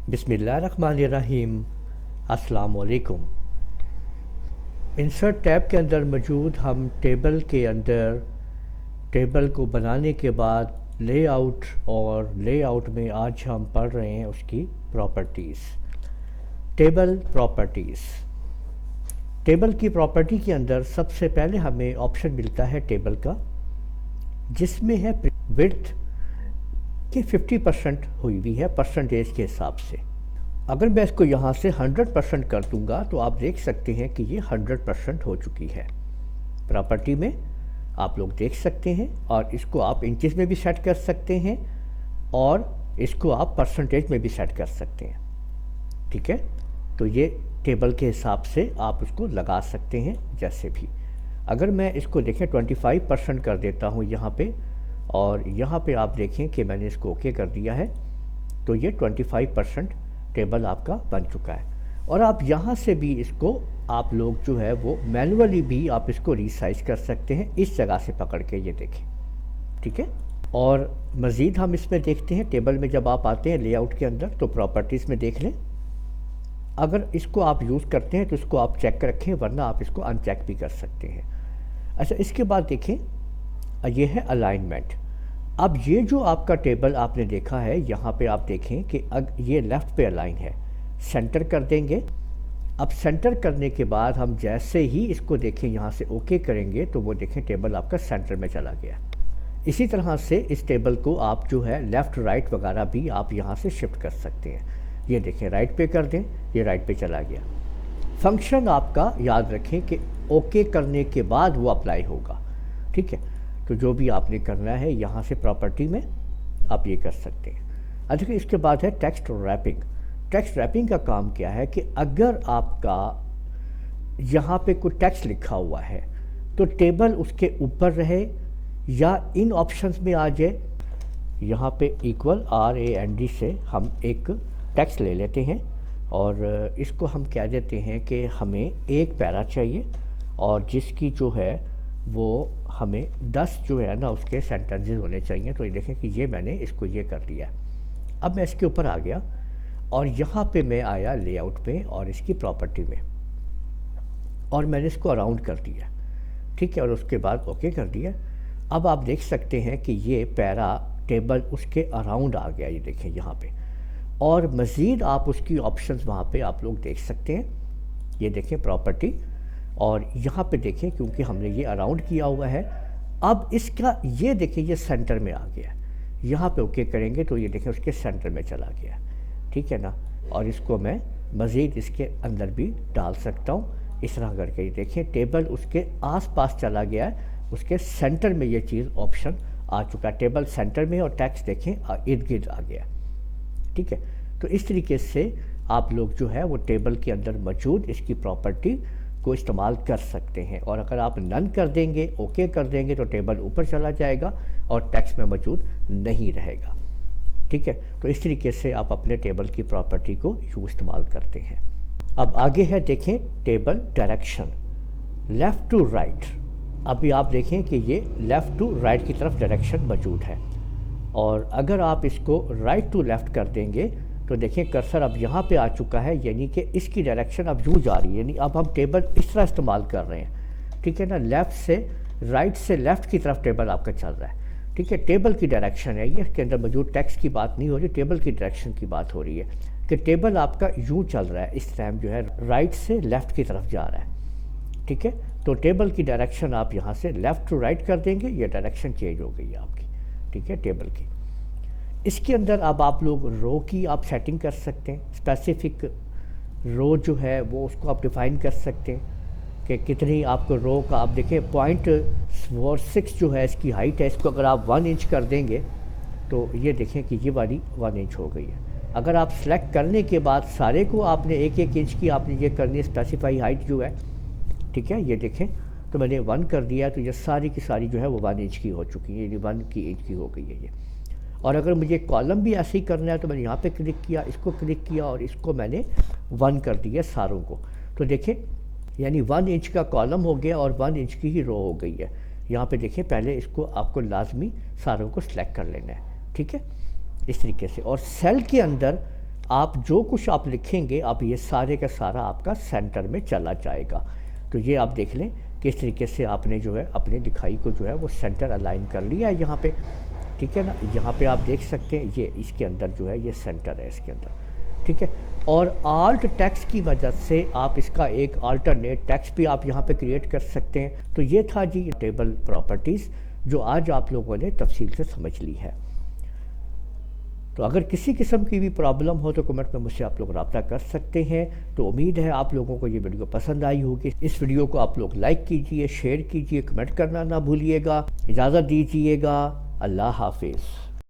बिस्मिल्लाहिर्रहमानिर्रहीम। अस्सलाम वालेकुम। इंसर्ट टैब के अंदर मौजूद हम टेबल के अंदर टेबल को बनाने के बाद लेआउट और लेआउट में आज हम पढ़ रहे हैं उसकी प्रॉपर्टीज़। Table properties. टेबल की प्रॉपर्टी के अंदर सबसे पहले हमें ऑप्शन मिलता है टेबल का, जिसमें है विड्थ कि 50% हुई हुई है परसेंटेज के हिसाब से। अगर मैं इसको यहाँ से 100% कर दूँगा तो आप देख सकते हैं कि ये 100% हो चुकी है। प्रॉपर्टी में आप लोग देख सकते हैं, और इसको आप इंचेस में भी सेट कर सकते हैं और इसको आप परसेंटेज में भी सेट कर सकते हैं। ठीक है, तो ये टेबल के हिसाब से आप उसको लगा सकते हैं जैसे भी। अगर मैं इसको देखें 25% कर देता हूँ यहाँ पे, और यहाँ पे आप देखें कि मैंने इसको ओके कर दिया है, तो ये 25% टेबल आपका बन चुका है। और आप यहाँ से भी इसको आप लोग जो है वो मैनुअली भी आप इसको रीसाइज कर सकते हैं, इस जगह से पकड़ के, ये देखें। ठीक है, और मज़ीद हम इसमें देखते हैं टेबल में जब आप आते हैं लेआउट के अंदर तो प्रॉपर्टीज़ में देख लें। अगर इसको आप यूज़ करते हैं तो इसको आप चेक रखें, वरना आप इसको अनचेक भी कर सकते हैं। अच्छा, इसके बाद देखें, ये है अलाइनमेंट। अब ये जो आपका टेबल आपने देखा है, यहाँ पे आप देखें कि ये लेफ़्ट पे अलाइन है, सेंटर कर देंगे। अब सेंटर करने के बाद हम जैसे ही इसको देखें यहाँ से ओके करेंगे तो वो देखें टेबल आपका सेंटर में चला गया। इसी तरह से इस टेबल को आप जो है लेफ़्ट राइट वगैरह भी आप यहाँ से शिफ्ट कर सकते हैं। ये देखें, राइट पे कर दें, ये राइट पे चला गया। फंक्शन आपका याद रखें कि ओके करने के बाद वो अप्लाई होगा। ठीक है, तो जो भी आपने करना है यहाँ से प्रॉपर्टी में आप ये कर सकते हैं। अच्छा, इसके बाद है टेक्स्ट रैपिंग। टेक्स्ट रैपिंग का काम क्या है कि अगर आपका यहाँ पे कोई टेक्स्ट लिखा हुआ है तो टेबल उसके ऊपर रहे या इन ऑप्शंस में आ जाए। यहाँ पे इक्वल RAND से हम एक टेक्स्ट ले लेते हैं और इसको हम कह देते हैं कि हमें एक पैरा चाहिए, और जिसकी जो है वो हमें 10 जो है ना उसके सेंटेंसेस होने चाहिए। तो ये देखें कि ये मैंने इसको ये कर दिया। अब मैं इसके ऊपर आ गया और यहाँ पे मैं आया लेआउट पे और इसकी प्रॉपर्टी में, और मैंने इसको अराउंड कर दिया। ठीक है, और उसके बाद ओके कर दिया। अब आप देख सकते हैं कि ये पैरा टेबल उसके अराउंड आ गया, ये देखें यहाँ पे। और मज़ीद आप उसकी ऑप्शंस वहाँ पे आप लोग देख सकते हैं। ये देखें प्रॉपर्टी, और यहाँ पे देखें क्योंकि हमने ये अराउंड किया हुआ है। अब इसका ये देखें ये सेंटर में आ गया। यहाँ पे ओके करेंगे तो ये देखें उसके सेंटर में चला गया। ठीक है ना, और इसको मैं मज़ीद इसके अंदर भी डाल सकता हूँ इस तरह करके। ये देखें टेबल उसके आसपास चला गया है, उसके सेंटर में ये चीज़ ऑप्शन आ चुका है। टेबल सेंटर में और टेक्स्ट देखें इर्द गिर्द आ गया। ठीक है, तो इस तरीके से आप लोग जो है वो टेबल के अंदर मौजूद इसकी प्रॉपर्टी को इस्तेमाल कर सकते हैं। और अगर आप नन कर देंगे, ओके कर देंगे, तो टेबल ऊपर चला जाएगा और टेक्स्ट में मौजूद नहीं रहेगा। ठीक है, तो इस तरीके से आप अपने टेबल की प्रॉपर्टी को यूँ इस्तेमाल करते हैं। अब आगे है देखें table direction, left to right. अभी आप देखें कि ये लेफ़्ट टू राइट की तरफ डायरेक्शन मौजूद है, और अगर आप इसको राइट टू लेफ़्ट कर देंगे तो देखें कर्सर अब यहाँ पे आ चुका है, यानी कि इसकी डायरेक्शन अब यूँ जा रही है, यानी अब हम टेबल इस तरह इस्तेमाल कर रहे हैं। ठीक है ना, लेफ़्ट से राइट से लेफ़्ट की तरफ टेबल आपका चल रहा है। ठीक है, टेबल की डायरेक्शन है ये, इसके अंदर मौजूद टेक्स्ट की बात नहीं हो रही, टेबल की डायरेक्शन की बात हो रही है कि टेबल आपका यूँ चल रहा है, इस टाइम जो है राइट से लेफ़्ट की तरफ जा रहा है। ठीक है, तो टेबल की डायरेक्शन आप यहाँ से लेफ़्ट टू राइट कर देंगे, ये डायरेक्शन चेंज हो गई है आपकी। ठीक है, टेबल की। इसके अंदर अब आप लोग रो की आप सेटिंग कर सकते हैं। स्पेसिफिक रो जो है वो उसको आप डिफ़ाइन कर सकते हैं कि कितनी आपको रो का, आप देखें 0.46 जो है इसकी हाइट है, इसको अगर आप 1 इंच कर देंगे तो ये देखें कि ये वाली 1 इंच हो गई है। अगर आप सेलेक्ट करने के बाद सारे को आपने 1-1 इंच की आपने ये करनी है स्पेसिफाई हाइट जो है। ठीक है, ये देखें तो मैंने 1 कर दिया, तो ये सारी की सारी जो है वो 1 इंच की हो चुकी है, यानी 1 इंच की हो गई है ये। और अगर मुझे कॉलम भी ऐसे ही करना है तो मैंने यहाँ पे क्लिक किया, इसको क्लिक किया और इसको मैंने 1 कर दिया सारों को। तो देखें यानी 1 इंच का कॉलम हो गया और 1 इंच की ही रो हो गई है। यहाँ पे देखें पहले इसको आपको लाजमी सारों को सिलेक्ट कर लेना है। ठीक है, इस तरीके से। और सेल के अंदर आप जो कुछ आप लिखेंगे आप ये सारे का सारा आपका सेंटर में चला जाएगा। तो ये आप देख लें किस तरीके से आपने जो है अपनी लिखाई को जो है वो सेंटर अलाइन कर लिया है यहाँ पे, ठीक है ना। यहाँ पे आप देख सकते हैं ये इसके अंदर जो है ये सेंटर है इसके अंदर, ठीक है। और आल्ट टेक्स्ट की मदद से आप इसका एक अल्टरनेट टेक्स्ट भी आप यहाँ पे क्रिएट कर सकते हैं। तो ये था जी टेबल प्रॉपर्टीज़ जो आज आप लोगों ने तफसील से समझ ली है। तो अगर किसी किस्म की भी प्रॉब्लम हो तो कमेंट में मुझसे आप लोग रब्ता कर सकते हैं। तो उम्मीद है आप लोगों को ये वीडियो पसंद आई होगी। इस वीडियो को आप लोग लाइक कीजिए, शेयर कीजिए, कमेंट करना ना भूलिएगा। इजाज़त दीजिएगा। अल्लाह हाफिज़।